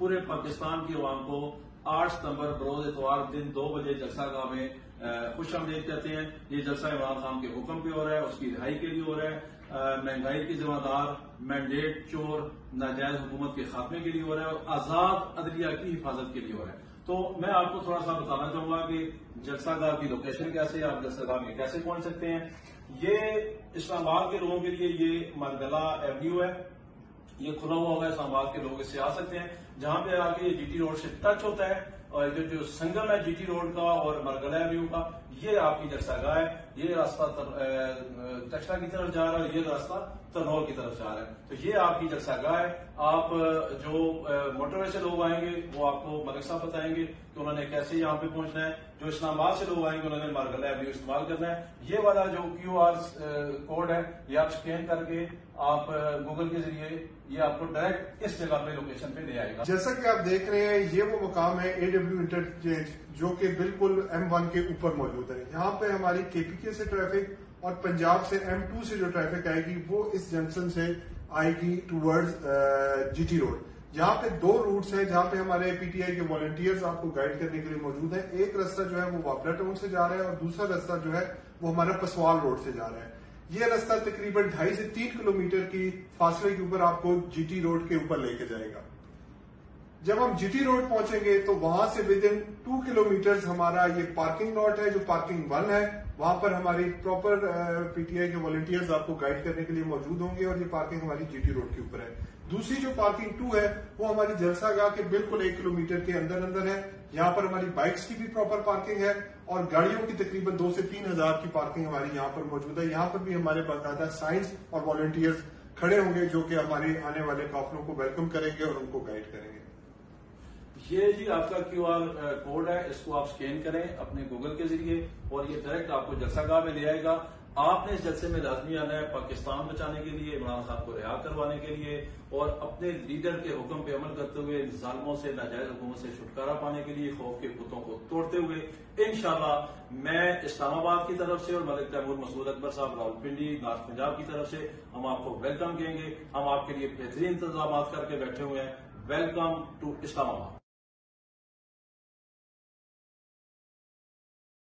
پورے پاکستان کی عوام کو 8 ستمبر بروز اتوار دن 2 بجے جلسہ گاہ میں خوش آمدید کہتے ہیں. یہ جلسہ عمران خان کے حکم پہ ہو رہا ہے, اس کی رہائی کے لیے ہو رہا ہے, مہنگائی کی ذمہ دار, مینڈیٹ چور, ناجائز حکومت کے خاتمے کے لیے ہو رہا ہے, اور آزاد عدلیہ کی حفاظت کے لیے ہو رہا ہے. تو میں آپ کو تھوڑا سا بتانا چاہوں گا کہ جلسہ گاہ کی لوکیشن کیسے ہے, آپ جلسہ گاہ میں کیسے پہنچ سکتے ہیں. یہ اسلام آباد کے لوگوں کے لیے یہ مرگلا ایونیو ہے, یہ کھلا ہوا ہوگا, اسلام آباد کے لوگ اس سے آ سکتے ہیں. جہاں پہ آ کے یہ جی ٹی روڈ سے ٹچ ہوتا ہے, اور جو سنگم ہے جی ٹی روڈ کا اور مرگلا ایونیو کا, یہ آپ کی جلسہ گاہ ہے. یہ راستہ ٹکسلا کی طرف جا رہا ہے, یہ راستہ ترنول کی طرف جا رہا ہے. تو یہ آپ کی جلسہ گاہ ہے. آپ جو موٹر وے سے لوگ آئیں گے وہ آپ کو ملک صاحب بتائیں گے کہ انہوں نے کیسے یہاں پہ پہنچنا ہے. جو اسلام آباد سے لوگ آئیں گے انہوں نے مرگلا ایونیو استعمال کرنا ہے. یہ والا جو QR کوڈ ہے یہ آپ اسکین کر کے آپ گوگل کے ذریعے یہ آپ کو ڈائریکٹ اس جگہ پہ لوکیشن پہ لے آئے گا. جیسا کہ آپ دیکھ رہے ہیں یہ وہ مقام ہے AW انٹرچینج جو کہ بالکل M1 کے اوپر موجود ہے. یہاں پہ ہماری KPK سے ٹریفک اور پنجاب سے M2 سے جو ٹریفک آئے گی وہ اس جنکشن سے آئے گی ٹورڈز GT روڈ. یہاں پہ 2 روٹس ہیں جہاں پہ ہمارے PTI کے والنٹیئرز آپ کو گائیڈ کرنے کے لیے موجود ہیں. ایک راستہ جو ہے وہ واپلا ٹاؤن سے جا رہا ہے اور دوسرا راستہ جو ہے وہ ہمارا پسوال روڈ سے جا رہا ہے. یہ راستہ تقریباً 2.5 سے 3 کلومیٹر کی فاصلے کے اوپر آپ کو GT روڈ کے اوپر لے کے جائے گا. جب ہم GT روڈ پہنچیں گے تو وہاں سے ودن 2 کلومیٹر ہمارا یہ پارکنگ لاٹ ہے جو پارکنگ 1 ہے. وہاں پر ہماری پراپر PTI کے والنٹیئرز آپ کو گائیڈ کرنے کے لیے موجود ہوں گے اور یہ پارکنگ ہماری GT روڈ کے اوپر ہے. دوسری جو پارکنگ 2 ہے وہ ہماری جلسہ گاہ کے بالکل 1 کلومیٹر کے اندر ہے. یہاں پر ہماری بائکس کی بھی پراپر پارکنگ ہے اور گاڑیوں کی تقریباً 2 سے 3 ہزار کی پارکنگ ہماری یہاں پر موجود ہے. یہاں پر بھی ہمارے باقاعدہ سائنس اور والنٹیئرز کھڑے ہوں گے جو کہ ہمارے آنے والے قافلوں کو ویلکم کریں گے اور ان کو گائیڈ کریں گے. یہ جی آپ کا QR کوڈ ہے, اس کو آپ اسکین کریں اپنے گوگل کے ذریعے اور یہ ڈائریکٹ آپ کو جلسہ گاہ میں لے آئے گا. آپ نے اس جلسے میں لازمی آنا ہے پاکستان بچانے کے لیے, عمران صاحب کو رہا کروانے کے لیے اور اپنے لیڈر کے حکم پہ عمل کرتے ہوئے ظالموں سے, ناجائز حکومت سے چھٹکارا پانے کے لیے, خوف کے کتوں کو توڑتے ہوئے. انشاءاللہ میں اسلام آباد کی طرف سے اور ملک تیمور مسعود اکبر صاحب راولپنڈی نارتھ پنجاب کی طرف سے ہم آپ کو ویلکم کہیں گے. ہم آپ کے لیے بہترین انتظامات کر کے بیٹھے ہوئے ہیں. ویلکم ٹو اسلام آباد.